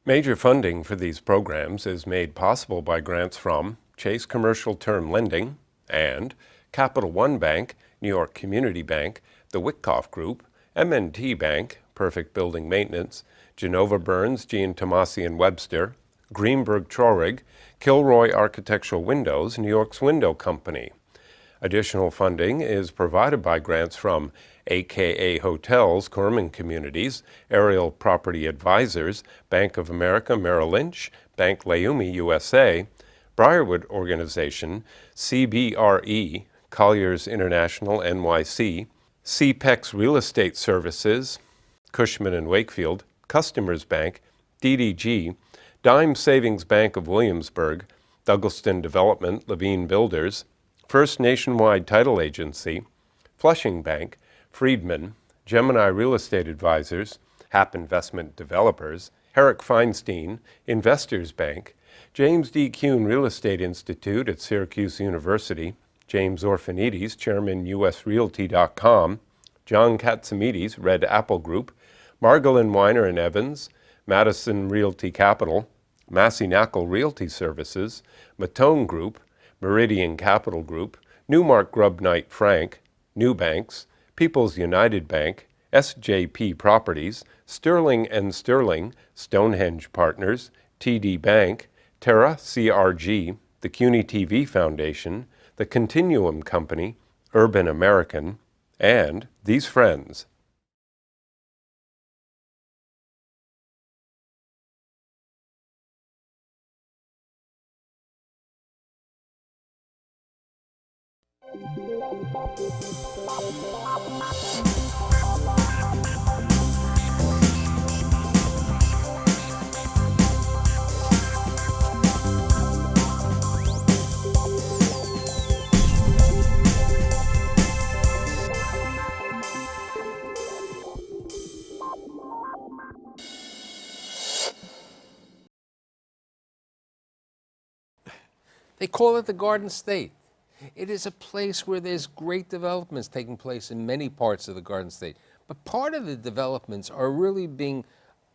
Major funding for these programs is made possible by grants from Chase Commercial Term Lending and Capital One Bank, New York Community Bank, the Witkoff Group, M&T Bank, Perfect Building Maintenance, Genova Burns, Giantomasi and Webster, Greenberg Traurig, Kilroy Architectural Windows, New York's Window Company. Additional funding is provided by grants from AKA Hotels, Corman Communities, Aerial Property Advisors, Bank of America Merrill Lynch, Bank Leumi USA, Briarwood Organization, CBRE, Colliers International NYC, CPEX Real Estate Services, Cushman & Wakefield, Customers Bank, DDG, Dime Savings Bank of Williamsburg, Douglaston Development, Levine Builders, First Nationwide Title Agency, Flushing Bank, Friedman, Gemini Real Estate Advisors, Hap Investment Developers, Herrick Feinstein, Investors Bank, James D. Kuhn Real Estate Institute at Syracuse University, James Orphanides, Chairman USRealty.com, John Katsimides, Red Apple Group, Margolin Weiner and Evans, Madison Realty Capital, Massey Knackle Realty Services, Matone Group, Meridian Capital Group, Newmark Grubb Knight Frank, New Banks, People's United Bank, SJP Properties, Sterling & Sterling, Stonehenge Partners, TD Bank, Terra CRG, the CUNY TV Foundation, the Continuum Company, Urban American, and these friends. They call it the Garden State. It is a place where there's great developments taking place in many parts of the Garden State. But part of the developments are really being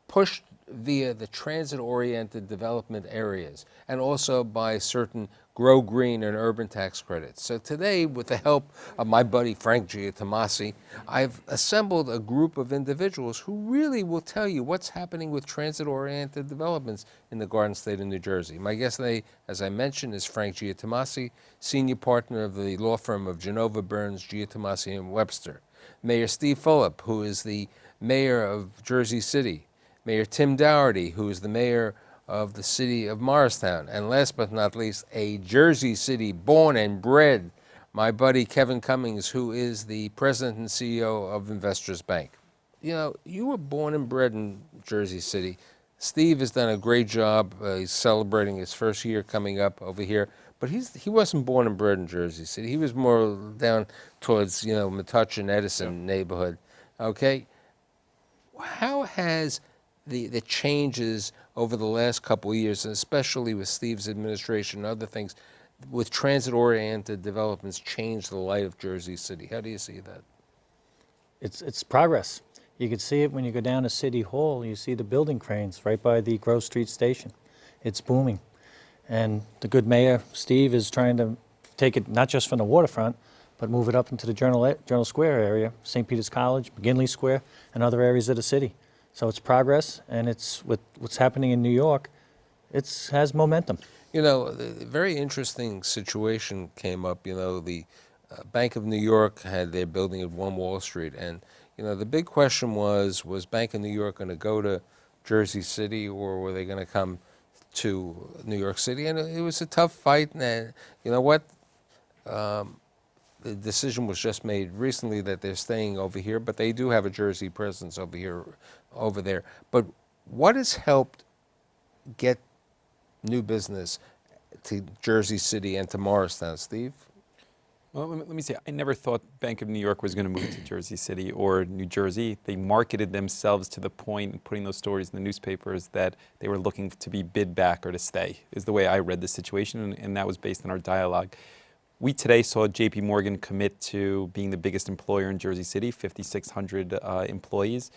pushed via the transit-oriented development areas and also by certain Grow Green and urban tax credits. So today, with the help of my buddy Frank Giantomasi, I've assembled a group of individuals who really will tell you what's happening with transit-oriented developments in the Garden State of New Jersey. My guest today, as I mentioned, is Frank Giantomasi, senior partner of the law firm of Genova Burns, Giantomasi and Webster. Mayor Steve Fulop, who is the mayor of Jersey City. Mayor Tim Dougherty, who is the mayor of the city of Morristown. And last but not least, a Jersey City born and bred, my buddy Kevin Cummings, who is the president and CEO of Investors Bank. You know, you were born and bred in Jersey City. Steve has done a great job. He's celebrating his first year coming up over here. But he wasn't born and bred in Jersey City. He was more down towards, Metuchen, Edison neighborhood. Okay? How has the changes over the last couple of years, and especially with Steve's administration and other things, with transit-oriented developments, changed the light of Jersey City? How do you see that? It's progress. You can see it when you go down to City Hall. You see the building cranes right by the Grove Street station. It's booming. And the good mayor, Steve, is trying to take it not just from the waterfront, but move it up into the Journal Square area, St. Peter's College, McGinley Square, and other areas of the city. So it's progress, and it's with what's happening in New York, it has momentum. You know, a very interesting situation came up. The Bank of New York had their building at 1 Wall Street, and the big question was Bank of New York going to go to Jersey City, or were they going to come to New York City? And it was a tough fight, and you know what? The decision was just made recently that they're staying over here, but they do have a Jersey presence over there. But what has helped get new business to Jersey City and to Morristown, Steve? Well, let me say, I never thought Bank of New York was going to move to Jersey City or New Jersey. They marketed themselves to the point, in putting those stories in the newspapers, that they were looking to be bid back or to stay, is the way I read the situation, and that was based on our dialogue. We today saw JP Morgan commit to being the biggest employer in Jersey City, 5,600 employees.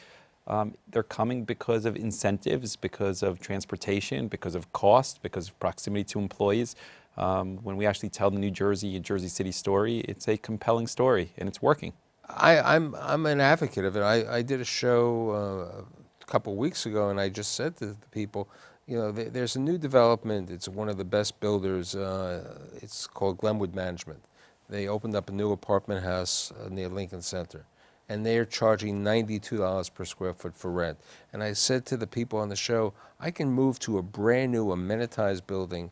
They're coming because of incentives, because of transportation, because of cost, because of proximity to employees. When we actually tell the New Jersey and Jersey City story, it's a compelling story, and it's working. I'm an advocate of it. I did a show a couple of weeks ago, and I just said to the people, you know, there's a new development. It's one of the best builders. It's called Glenwood Management. They opened up a new apartment house near Lincoln Center, and they're charging $92 per square foot for rent. And I said to the people on the show, I can move to a brand new amenitized building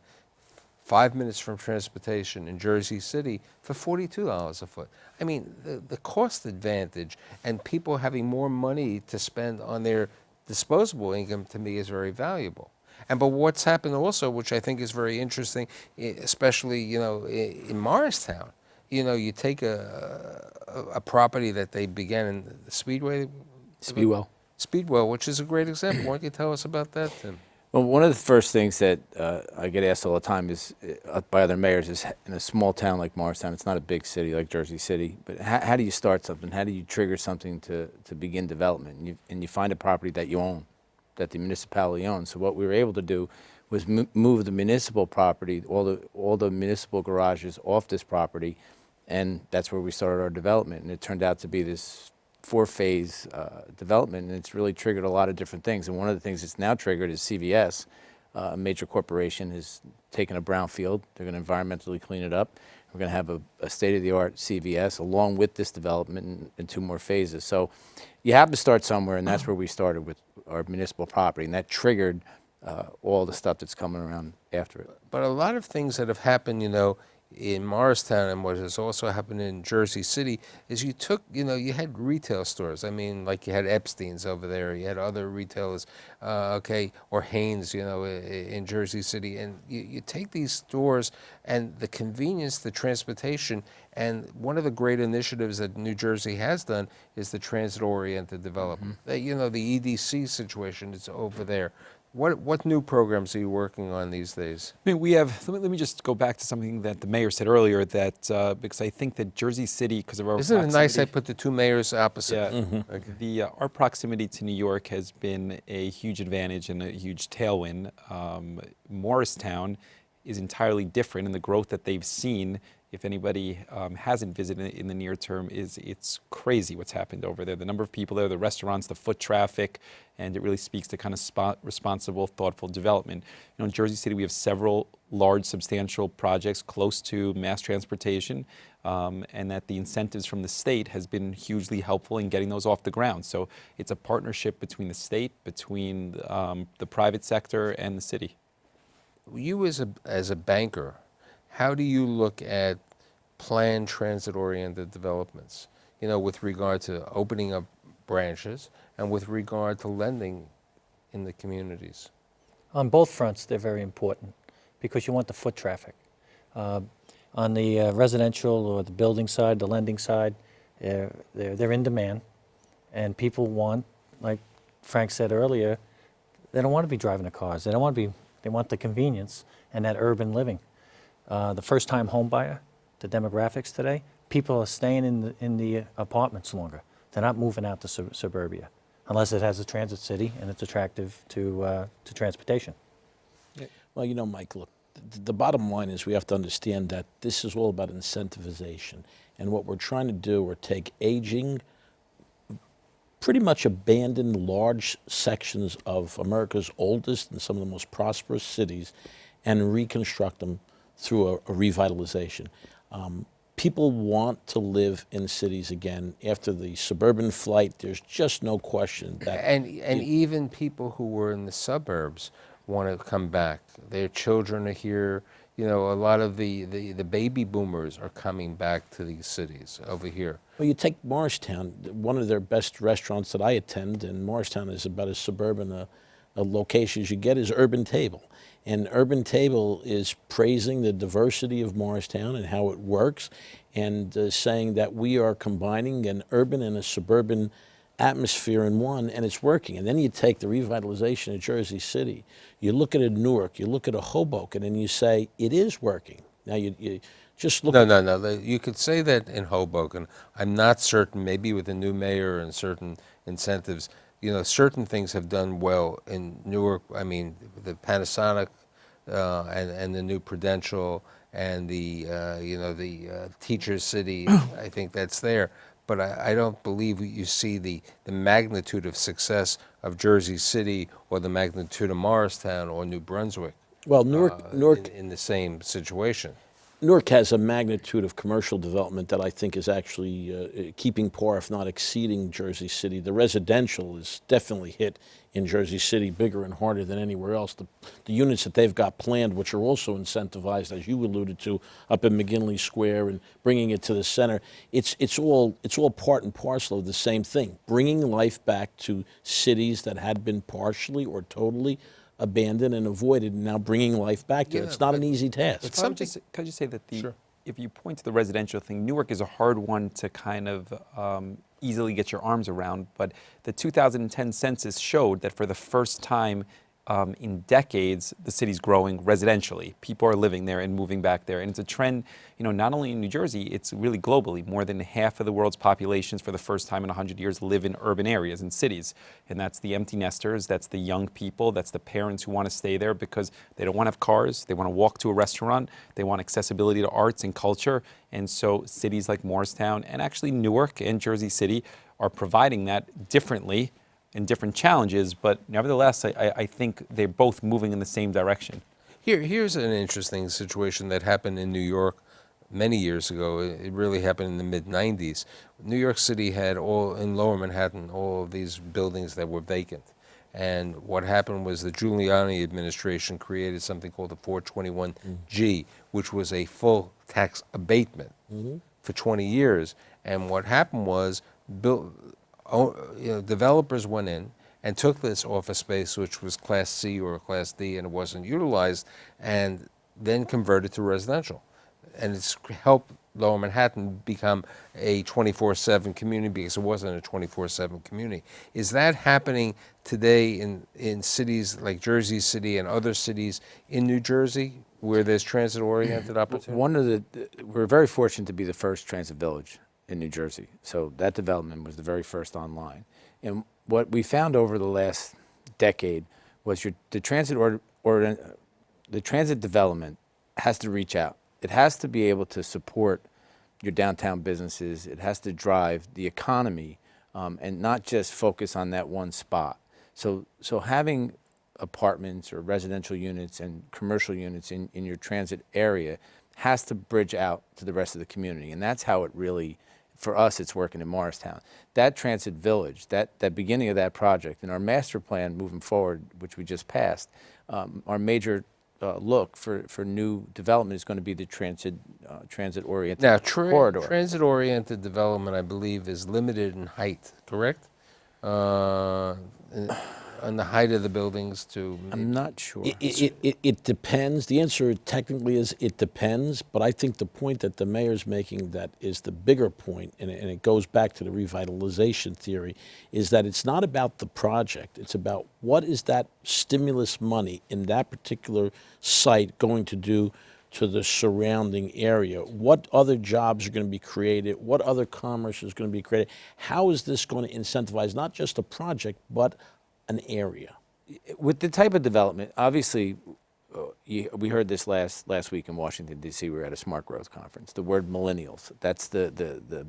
5 minutes from transportation in Jersey City for $42 a foot. I mean, the cost advantage and people having more money to spend on their disposable income, to me, is very valuable. But what's happened also, which I think is very interesting, especially, you know, in Morristown, you know, you take a property that they began in the Speedwell, which is a great example. Why don't you tell us about that, Tim? Well, one of the first things that I get asked all the time is by other mayors is, in a small town like Morristown, it's not a big city like Jersey City, but how do you start something? How do you trigger something to begin development? And you find a property that you own, that the municipality owns. So what we were able to do was move the municipal property, all the municipal garages off this property, and that's where we started our development. And it turned out to be this 4-phase development, and it's really triggered a lot of different things. And one of the things it's now triggered is CVS, a major corporation, has taken a brownfield. They're going to environmentally clean it up. We're going to have a state-of-the-art CVS along with this development in 2 more phases. So you have to start somewhere, and that's where we started with our municipal property, and that triggered all the stuff that's coming around after it. But a lot of things that have happened, you know, in Morristown and what has also happened in Jersey City is you took, you know, you had retail stores. I mean, like you had Epstein's over there, you had other retailers, or Hanes, you know, in Jersey City. And you take these stores and the convenience, the transportation, and one of the great initiatives that New Jersey has done is the transit-oriented development. You know, the EDC situation is over there. What new programs are you working on these days? I mean, we have, let me just go back to something that the mayor said earlier, that because I think that Jersey City, because of our Isn't it nice I proximity- put the 2 mayors opposite? Yeah, our proximity to New York has been a huge advantage and a huge tailwind. Morristown is entirely different, and the growth that they've seen, if anybody hasn't visited in the near term, it's crazy what's happened over there. The number of people there, the restaurants, the foot traffic, and it really speaks to kind of responsible, thoughtful development. You know, in Jersey City, we have several large, substantial projects close to mass transportation, and that the incentives from the state has been hugely helpful in getting those off the ground. So it's a partnership between the state, between the private sector, and the city. You as a banker, how do you look at planned transit-oriented developments, you know, with regard to opening up branches and with regard to lending in the communities? On both fronts, they're very important because you want the foot traffic. On the residential or the building side, the lending side, they're in demand, and people want, like Frank said earlier, they don't want to be driving the cars. They don't want to be. They want the convenience and that urban living. The first-time home buyer, the demographics today, people are staying in the apartments longer. They're not moving out to suburbia, unless it has a transit city and it's attractive to transportation. Well, you know, Mike, look, the bottom line is we have to understand that this is all about incentivization. And what we're trying to do, we're take aging, pretty much abandoned large sections of America's oldest and some of the most prosperous cities and reconstruct them through a revitalization. People want to live in cities again. After the suburban flight, there's just no question that... And even people who were in the suburbs want to come back. Their children are here. You know, a lot of the baby boomers are coming back to these cities over here. Well, you take Morristown, one of their best restaurants that I attend, and Morristown is about as suburban a location as you get, is Urban Table. And Urban Table is praising the diversity of Morristown and how it works, and saying that we are combining an urban and a suburban atmosphere in one, and it's working. And then you take the revitalization of Jersey City, you look at a Newark, you look at a Hoboken, and you say, it is working. Now you just look No. You could say that in Hoboken. I'm not certain, maybe with the new mayor and certain incentives, certain things have done well in Newark. I mean, the Panasonic and the new Prudential and the Teachers City. I think that's there. But I don't believe you see the magnitude of success of Jersey City or the magnitude of Morristown or New Brunswick. Well, Newark in the same situation. Newark has a magnitude of commercial development that I think is actually keeping par, if not exceeding, Jersey City. The residential is definitely hit in Jersey City bigger and harder than anywhere else. The units that they've got planned, which are also incentivized, as you alluded to, up in McGinley Square and bringing it to the center, it's all part and parcel of the same thing, bringing life back to cities that had been partially or totally abandoned and avoided, and now bringing life back to it. It's not an easy task. Can I just say that if you point to the residential thing, Newark is a hard one to kind of easily get your arms around, but the 2010 census showed that for the first time in decades, the city's growing residentially. People are living there and moving back there. And it's a trend, not only in New Jersey, it's really globally. More than half of the world's populations for the first time in 100 years live in urban areas, in cities. And that's the empty nesters, that's the young people, that's the parents who want to stay there because they don't want to have cars, they want to walk to a restaurant, they want accessibility to arts and culture. And so cities like Morristown and actually Newark and Jersey City are providing that differently and different challenges, but nevertheless, I think they're both moving in the same direction. Here's an interesting situation that happened in New York many years ago. It really happened in the mid-90s. New York City had in Lower Manhattan, all of these buildings that were vacant. And what happened was the Giuliani administration created something called the 421G, which was a full tax abatement for 20 years. And what happened was, developers went in and took this office space, which was Class C or Class D, and it wasn't utilized, and then converted to residential. And it's helped Lower Manhattan become a 24/7 community because it wasn't a 24/7 community. Is that happening today in cities like Jersey City and other cities in New Jersey where there's transit-oriented opportunity? We're very fortunate to be the first transit village in New Jersey. So that development was the very first online. And what we found over the last decade was the transit development has to reach out. It has to be able to support your downtown businesses. It has to drive the economy and not just focus on that one spot. So having apartments or residential units and commercial units in your transit area has to bridge out to the rest of the community. And that's how it really, for us, it's working in Morristown. That transit village, that beginning of that project, and our master plan moving forward, which we just passed, our major look for new development is going to be the transit-oriented corridor. Transit-oriented development, I believe, is limited in height, correct? On the height of the buildings to... I'm not sure. It depends. The answer technically is it depends, but I think the point that the mayor's making that is the bigger point, and it goes back to the revitalization theory, is that it's not about the project. It's about what is that stimulus money in that particular site going to do to the surrounding area. What other jobs are going to be created? What other commerce is going to be created? How is this going to incentivize not just a project, but an area? With the type of development, obviously, we heard this last week in Washington, D.C. We were at a smart growth conference. The word millennials, that's the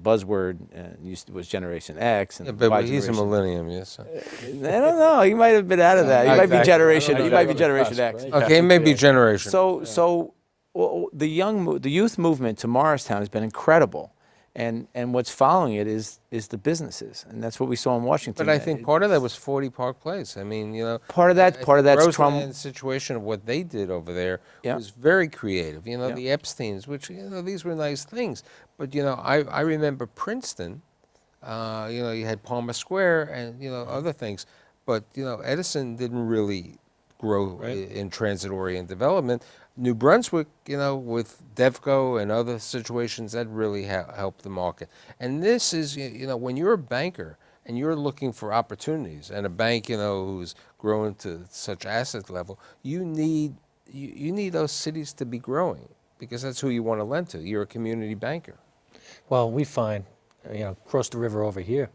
buzzword, was Generation X. And but he's a millennium, yes. I don't know. He might have been out of that. He might be Generation X. Okay, maybe Generation. So the youth movement to Morristown has been incredible. And what's following it is the businesses, and that's what we saw in Washington. But I think part of that was 40 Park Place. I mean, part of that's Roseland situation of what they did over there was very creative. The Epsteins, which these were nice things. But I remember Princeton. You had Palmer Square and other things. But Edison didn't really grow in transit-oriented development. New Brunswick, with Devco and other situations, that really helped the market. And this is, when you're a banker and you're looking for opportunities, and a bank, who's growing to such asset level, you need those cities to be growing because that's who you want to lend to. You're a community banker. Well, we find, across the river over here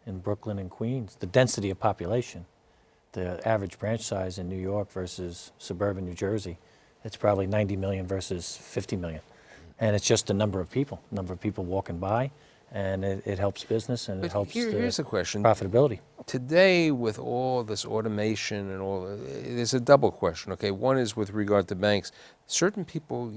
in Brooklyn and Queens, the density of population, the average branch size in New York versus suburban New Jersey, it's probably 90 million versus 50 million. And it's just the number of people walking by, and it helps business and it helps here's a question. profitability. Today, with all this automation and all, there's a double question. Okay, one is with regard to banks. Certain people,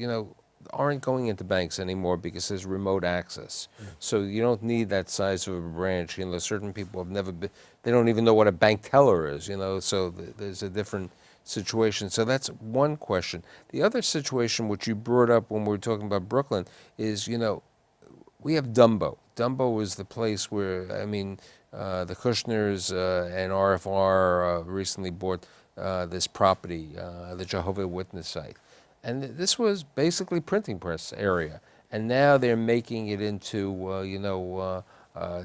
aren't going into banks anymore because there's remote access. So you don't need that size of a branch. Certain people have never been, they don't even know what a bank teller is, so there's a different situation. So that's one question. The other situation, which you brought up when we were talking about Brooklyn, is, we have Dumbo. Dumbo is the place where, the Kushners and RFR recently bought this property, the Jehovah's Witness site. And this was basically printing press area. And now they're making it into,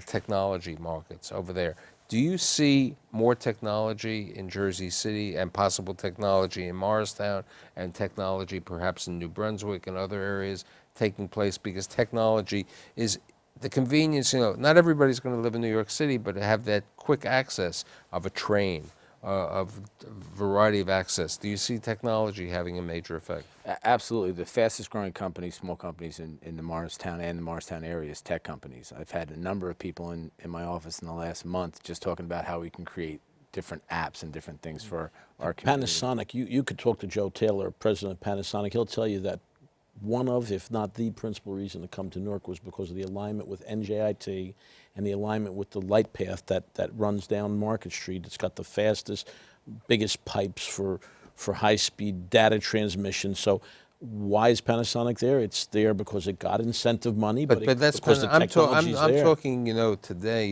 technology markets over there. Do you see more technology in Jersey City and possible technology in Morristown and technology perhaps in New Brunswick and other areas taking place? Because technology is the convenience, not everybody's going to live in New York City, but to have that quick access of a train, of variety of access. Do you see technology having a major effect? Absolutely. The fastest growing companies, small companies in the Morristown and the Morristown area is tech companies. I've had a number of people in my office in the last month just talking about how we can create different apps and different things for our community. Panasonic, you could talk to Joe Taylor, president of Panasonic. He'll tell you that one of, if not the principal reason to come to Newark was because of the alignment with NJIT and the alignment with the light path that runs down Market Street. It's got the fastest, biggest pipes for high-speed data transmission. So why is Panasonic there? It's there because it got incentive money, but that's because the technology's I'm there. talking, today,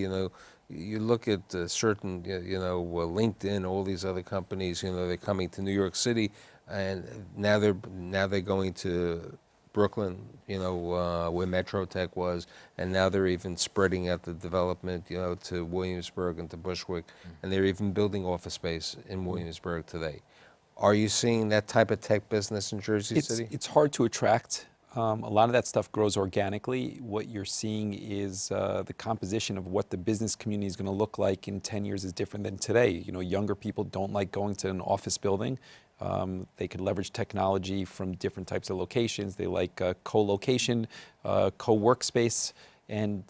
you look at certain, LinkedIn, all these other companies, they're coming to New York City, and now they're going to Brooklyn, where Metro Tech was, and now they're even spreading out the development, to Williamsburg and to Bushwick, and they're even building office space in Williamsburg today. Are you seeing that type of tech business in Jersey City? It's hard to attract. A lot of that stuff grows organically. What you're seeing is the composition of what the business community is going to look like in 10 years is different than today. Younger people don't like going to an office building. They could leverage technology from different types of locations. They like co-location, co-workspace, and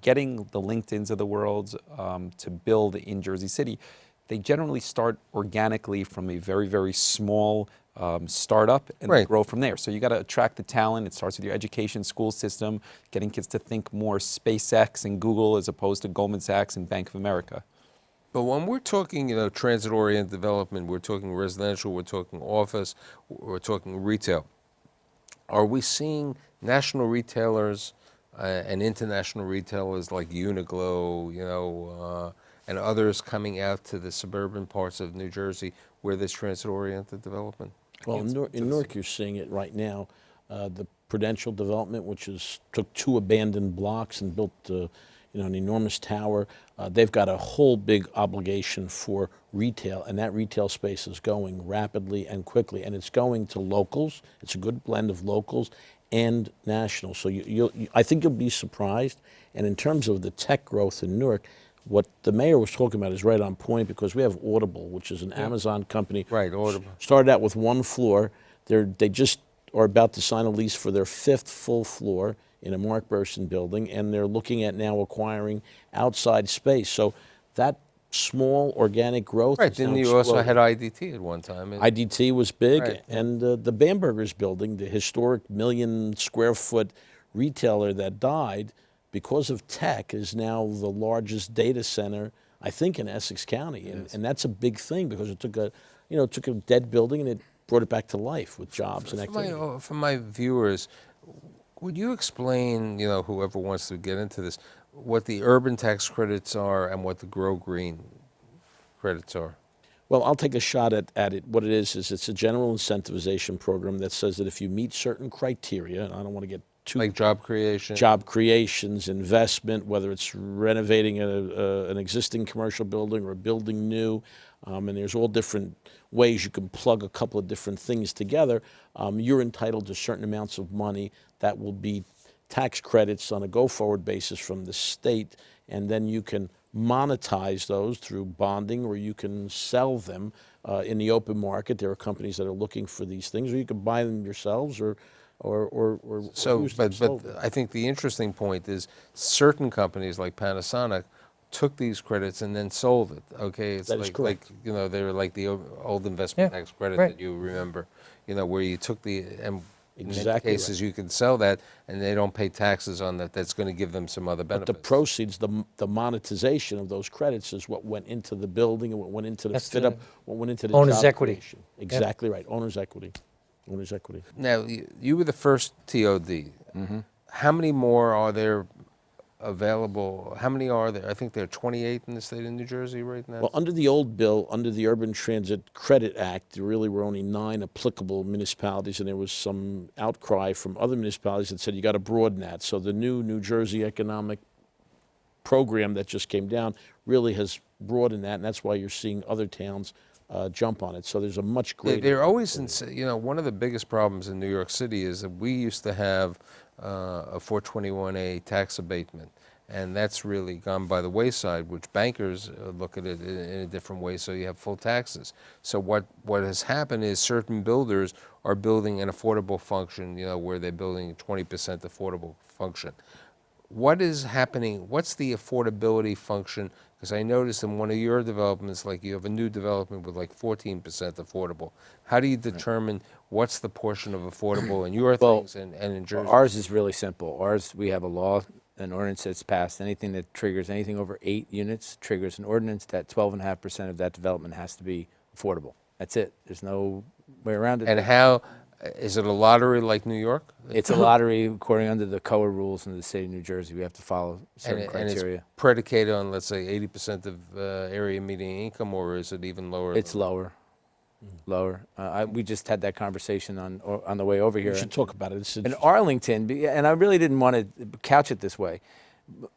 getting the LinkedIns of the world to build in Jersey City. They generally start organically from a very, very small startup and they grow from there. So you got to attract the talent. It starts with your education, school system, getting kids to think more SpaceX and Google as opposed to Goldman Sachs and Bank of America. But when we're talking, transit-oriented development, we're talking residential, we're talking office, we're talking retail. Are we seeing national retailers and international retailers like Uniqlo, and others coming out to the suburban parts of New Jersey where there's transit-oriented development? Well, in Newark, you're seeing it right now. The Prudential development, which took 2 abandoned blocks and built an enormous tower. They've got a whole big obligation for retail, and that retail space is going rapidly and quickly, and it's going to locals. It's a good blend of locals and national. So I think you'll be surprised. And in terms of the tech growth in Newark, what the mayor was talking about is right on point, because we have Audible, which is an Amazon company. Right, Audible. Started out with 1 floor. They just are about to sign a lease for their 5th full floor in a Mark Burson building, and they're looking at now acquiring outside space. So that small organic growth. Right, then you also had IDT at one time. IDT was big, right, and the Bamberger's building, the historic 1 million square foot retailer that died because of tech, is now the largest data center, I think, in Essex County, and that's a big thing because it took a dead building and it brought it back to life with jobs and activity. For my viewers, would you explain, whoever wants to get into this, what the urban tax credits are and what the Grow Green credits are? Well, I'll take a shot at it. What it is it's a general incentivization program that says that if you meet certain criteria, and I don't want to get too... Like job creation? Job creations, investment, whether it's renovating an existing commercial building or building new, and there's all different ways you can plug a couple of different things together. You're entitled to certain amounts of money that will be tax credits on a go-forward basis from the state and then you can monetize those through bonding, or you can sell them in the open market. There are companies that are looking for these things, or you can buy them yourselves, or So, use them but slowly. I think the interesting point is certain companies like Panasonic took these credits and then sold it. Okay, it's That is like correct. you know, they were like the old investment Yeah, tax credit right. that you remember, you know, where you took the and in many Exactly right. cases you can sell that and they don't pay taxes on that. That's going to give them some other But benefits. the proceeds, the monetization of those credits is what went into the building and what went into the That's fit the up, what went into the owner's job equity. creation. Exactly right. Owner's equity. Owner's equity. Now, you were the first TOD. How many more are there available? How many are there? I think there are 28 in the state of New Jersey right now. Well, under the old bill, under the Urban Transit Credit Act, there really were only 9 applicable municipalities, and there was some outcry from other municipalities that said you got to broaden that. So the new New Jersey economic program that just came down really has broadened that, and that's why you're seeing other towns jump on it. So there's a much greater. They're always, you know, one of the biggest problems in New York City is that we used to have a 421A tax abatement, and that's really gone by the wayside, which bankers look at it in a different way, so you have full taxes. So what has happened is certain builders are building an affordable function, you know, where they're building 20% affordable function. What is happening? What's the affordability function? Because I noticed in one of your developments, like you have a new development with like 14% affordable. How do you determine what's the portion of affordable in your Well, things and in Jersey? Ours is really simple. Ours, we have a law, an ordinance that's passed. Anything that triggers anything over 8 units triggers an ordinance that 12.5% of that development has to be affordable. That's it. There's no way around it. And how, is it a lottery like New York? It's a lottery according under the COA rules in the state of New Jersey. We have to follow certain And it's criteria. predicated on, let's say, 80% of area median income, or is it even lower? It's lower. Lower. We just had that conversation on the way over here. We should talk about it. It's In Arlington, and I really didn't want to couch it this way,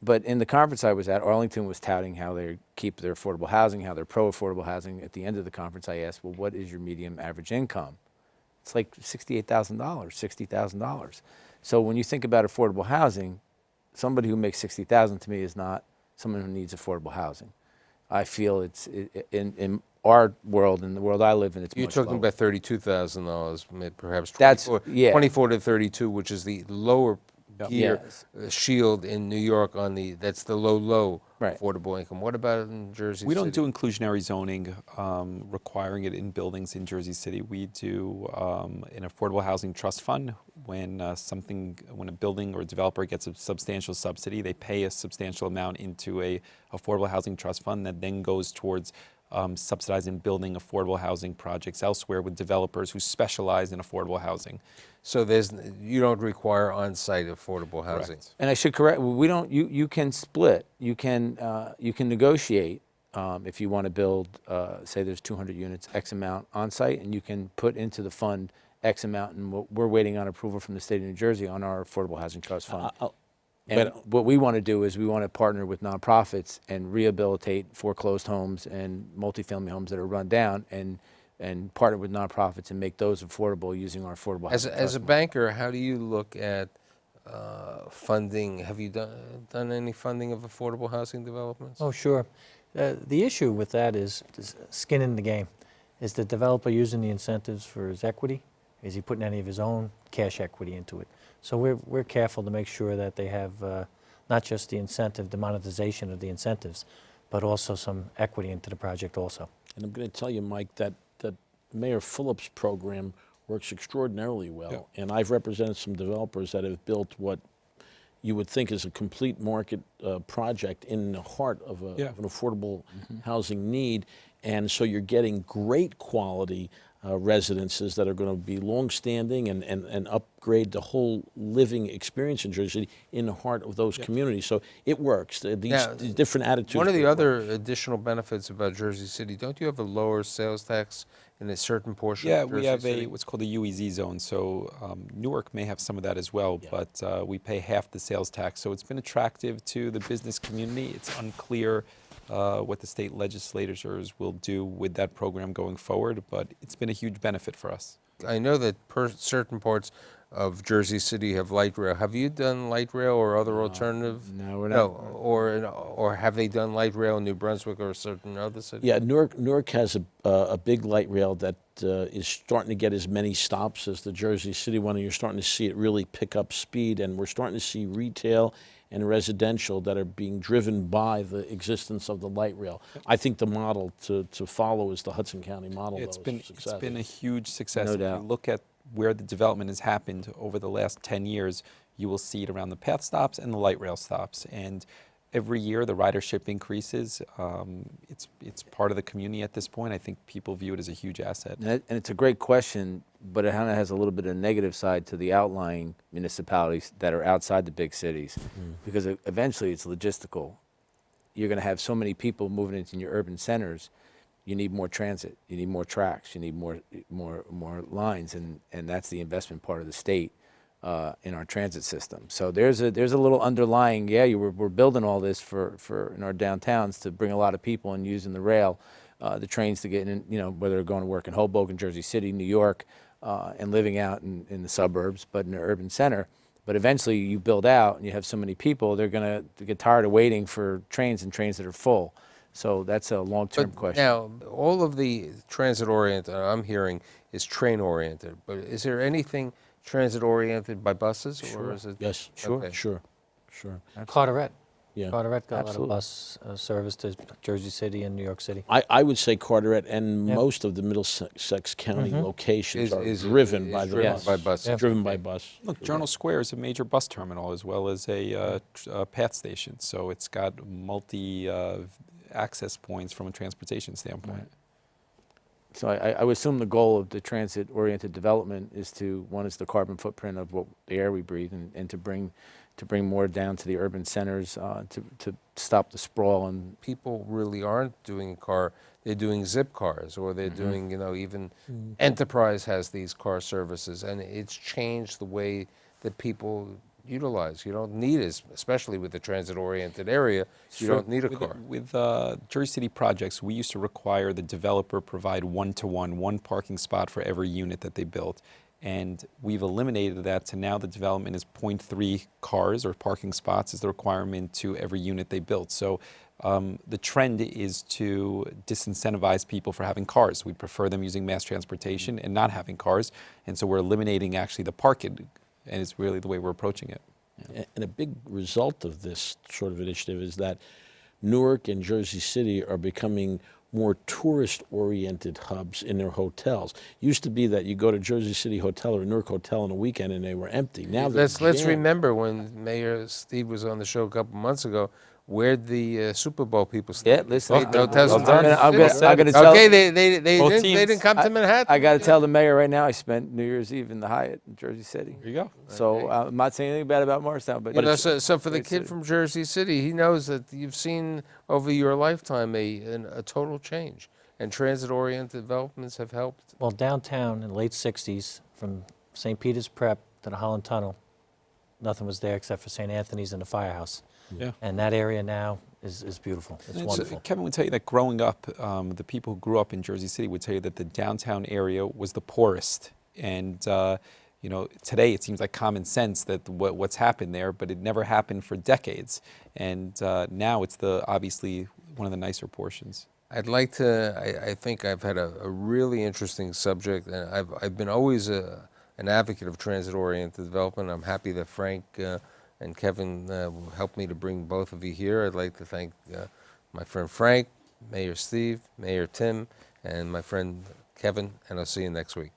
but in the conference I was at, Arlington was touting how they keep their affordable housing, how they're pro-affordable housing. At the end of the conference, I asked, well, what is your median average income? It's like $68,000, $60,000. So when you think about affordable housing, somebody who makes $60,000 to me is not someone who needs affordable housing. I feel it's in our world, in the world I live in, it's You're much talking lower. about $32,000, perhaps 24, That's- yeah. 24 to 32, which is the lower gear Yes. shield in New York on that's the low Right. affordable income. What about in Jersey We don't City? do inclusionary zoning requiring it in buildings in Jersey City. We do an affordable housing trust fund. When when a building or a developer gets a substantial subsidy, they pay a substantial amount into a affordable housing trust fund that then goes towards subsidizing building affordable housing projects elsewhere with developers who specialize in affordable housing. So you don't require on-site affordable housing. Correct. And I should correct, we don't, you can split, you can negotiate if you want to build, say there's 200 units, X amount on site, and you can put into the fund X amount, and we're waiting on approval from the state of New Jersey on our affordable housing trust fund. And what we want to do is we want to partner with nonprofits and rehabilitate foreclosed homes and multifamily homes that are run down, and partner with nonprofits and make those affordable using our affordable housing As a trust banker, how do you look at funding? Have you done any funding of affordable housing developments? Oh, sure. The issue with that is skin in the game. Is the developer using the incentives for his equity? Is he putting any of his own cash equity into it? So we're careful to make sure that they have not just the incentive, the monetization of the incentives, but also some equity into the project also. And I'm going to tell you, Mike, that Mayor Fulop's program works extraordinarily well. Yeah. And I've represented some developers that have built what you would think is a complete market project in the heart of an affordable housing need. And so you're getting great quality residences that are going to be long-standing and upgrade the whole living experience in Jersey City in the heart of those communities. So it works. These different attitudes. One of the work. other additional benefits about Jersey City, don't you have a lower sales tax in a certain portion Yeah, of Jersey we have City? what's called a UEZ zone. So Newark may have some of that as well, but we pay half the sales tax. So it's been attractive to the business community. It's unclear what the state legislators will do with that program going forward, but it's been a huge benefit for us. I know that certain parts of Jersey City have light rail. Have you done light rail or other alternative? No, we're not. No, or have they done light rail in New Brunswick or certain other cities? Yeah, Newark has a big light rail that is starting to get as many stops as the Jersey City one, and you're starting to see it really pick up speed, and we're starting to see retail and residential that are being driven by the existence of the light rail. I think the model to follow is the Hudson County model. It's though, been a huge success. No If doubt. you look at where the development has happened over the last 10 years, you will see it around the path stops and the light rail stops. And every year the ridership increases. It's part of the community at this point. I think people view it as a huge asset. And it's a great question, but it kind of has a little bit of a negative side to the outlying municipalities that are outside the big cities, because eventually it's logistical. You're going to have so many people moving into your urban centers. You need more transit. You need more tracks. You need more lines, and that's the investment part of the state in our transit system. So there's a little underlying. We're building all this for in our downtowns to bring a lot of people and using the rail, the trains to get in. Whether they're going to work in Hoboken, Jersey City, New York, and living out in the suburbs, but in the urban center. But eventually, you build out and you have so many people, they're going to get tired of waiting for trains that are full. So that's a long-term question. Now, all of the transit-oriented I'm hearing is train-oriented, but is there anything transit-oriented by buses? Or is it? Yes, Okay. sure. Carteret. Yeah. Carteret got Absolutely. a lot of bus service to Jersey City and New York City. I would say Carteret and Yep. most of the Middlesex County locations are Is driven by the driven bus. by buses. Yep. Driven by bus. Look, Journal Square is a major bus terminal as well as a path station. So it's got multi access points from a transportation standpoint. So I would assume the goal of the transit-oriented development is one is the carbon footprint of the air we breathe, and to bring more down to the urban centers to stop the sprawl. And People really aren't doing they're doing zip cars, or they're doing, even Enterprise has these car services, and it's changed the way that people utilize. You don't need it, especially with the transit-oriented area, you don't need a car. With Jersey City projects, we used to require the developer provide one parking spot for every unit that they built. And we've eliminated that to now the development is 0.3 cars or parking spots is the requirement to every unit they built. So the trend is to disincentivize people for having cars. We prefer them using mass transportation and not having cars. And so we're eliminating actually the parking, and it's really the way we're approaching it. And a big result of this sort of initiative is that Newark and Jersey City are becoming more tourist-oriented hubs in their hotels. Used to be that you go to Jersey City Hotel or Newark Hotel on a weekend and they were empty. Now they're Let's jammed. remember when Mayor Steve was on the show a couple months ago, where'd the Super Bowl people stay? Yeah, listen, They- hotels in I'm Jersey gonna City? tell. Okay, they Both didn't teams. come to Manhattan. I got to tell the mayor right now, I spent New Year's Eve in the Hyatt in Jersey City. There you go. So I'm not saying anything bad about Morristown, but So for the it's kid a- from Jersey City, he knows that you've seen over your lifetime a total change, and transit-oriented developments have helped. Well, downtown in the late 60s, from St. Peter's Prep to the Holland Tunnel, nothing was there except for St. Anthony's and the firehouse. Yeah. And that area now is beautiful. It's wonderful. Kevin would tell you that growing up, the people who grew up in Jersey City would tell you that the downtown area was the poorest. And today it seems like common sense that what's happened there, but it never happened for decades. And now it's obviously one of the nicer portions. I'd like to. I think I've had a really interesting subject, and I've been always an advocate of transit-oriented development. I'm happy that Frank and Kevin helped me to bring both of you here. I'd like to thank my friend Frank, Mayor Steve, Mayor Tim, and my friend Kevin, and I'll see you next week.